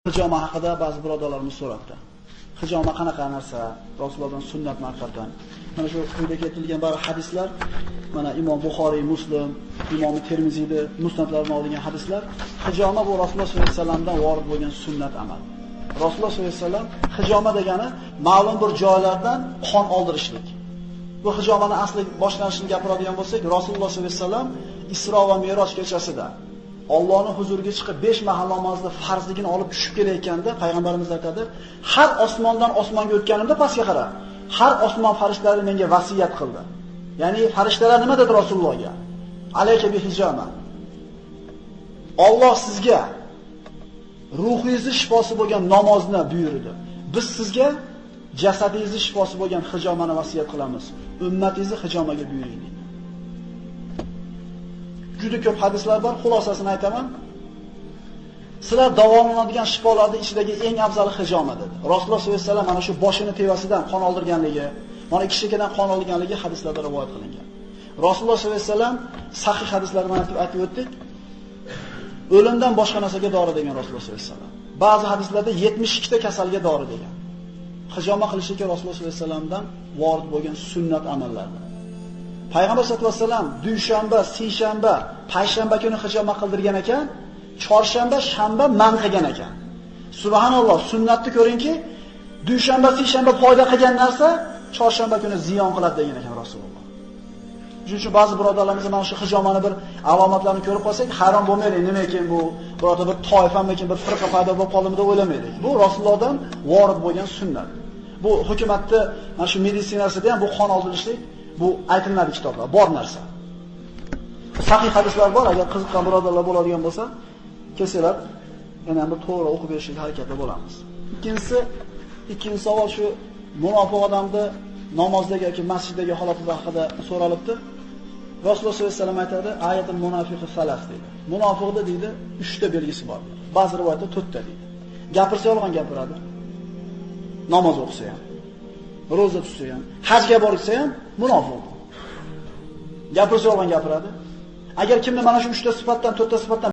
Hijoma haqida ba'zi birodarlarimiz so'rabdi. Hijoma qanaqa narsa? Rasulullohdan sunnatmi haqiqatan? Mana shu quyida keltirilgan ba'zi hadislar, mana Imom Buxoriy, Muslim, Imom Termiziyda musnadlardan olingan hadislar, hijoma bu Rasululloh sollallohu alayhi vasallamdan vorid bo'lgan sunnat amal. Rasululloh sollallohu alayhi vasallam hijoma degani ma'lum bir joylardan qon oldirishlik. Bu hijomani asli boshlanishini gapiradigan bo'lsak, Rasululloh sollallohu alayhi vasallam Isro va Mi'roj kechasida Allohning huzuriga chiqib 5 mahal namozda farzligini olib tushib kelayotganda payg'ambarimiz aytadi, har osmondan osmonga o'tganimda pastga qarab, har osmon farishtalari menga vasiyat qildi. Ya'ni farishtalar nima dedi Rasulullohga? Alayka bi hijoma. Alloh sizga ruhingizni shifosi bo'lgan namozni buyurdi. Biz sizga jasadingizni shifosi bo'lgan hijomani vasiyat qilamiz. Ummatingizni hijomaga buyuring. Juda ko'p hadislar bor, xulosasini aytaman. Sizlar davolanadigan shifolarning ichidagi eng afzali hijoma dedi. Rasululloh sollallohu alayhi vasallam mana shu boshini tevasidan qon oldirganligi, mana kishigadan qon olganligi hadislarda rivoyat qilingan. Rasululloh sollallohu alayhi vasallam sahih hadislarda aytib o'tdik. O'limdan boshqa narsaga dori degan Rasululloh sollallohu alayhi vasallam. Ba'zi hadislarda 72 ta kasalga dori degan. Hijoma qilishga Rasululloh sollallohu alayhi vasallamdan vorid bo'lgan sunnat amallardir. Payg'ambar sollallohu alayhi vasallam dushanba, seshanba, payshanba kuni hijoma qildirgan ekan, chorshanba, shanba man qilgan ekan. Subhanalloh, sunnatni ko'ringki, dushanba, seshanba foyda qilgan narsa chorshanba kuni ziyon qiladi degan ekan Rasululloh. Shuning uchun ba'zi birodarlarimiz mana shu hijomani bir alomatlarini ko'rib qolsak, hayron bo'lmaylik, nima ekan bu, birorta bir toifamikin, bir firqa paydo bo'lib qoldimi deb o'ylamaylik. Bu Rasulullohdan vorid bo'lgan sunnat. Bu hukumatda mana shu meditsinasida ham bu qon oldirishlik bu aytiladi kitoblar, bor narsa. Sahih hadislar bor, agar qiziqqan birodarlar bo'ladigan bo'lsa, kelsalar, yana bir to'g'ri o'qib berishga harakatda bo'lamiz. Ikkinchi savol shu munofiq odamni namozdagi yoki masjiddagi holati haqida so'ralibdi. Rasululloh sollallohu alayhi vasallam aytadi, ayatul munofiqi salas deydi. Munofiqda deydi 3 ta belgisi bor. Ba'zi rivoyatda 4 ta deydi. Gapirsa yolg'on gapiradi. Namoz o'qisa ham, roza tutsa ham, hajga borsa ham munofiq. Gapirsa yolg'on gapiradi. Agar kimni mana shu 3 ta sifatdan, 4 ta sifatdan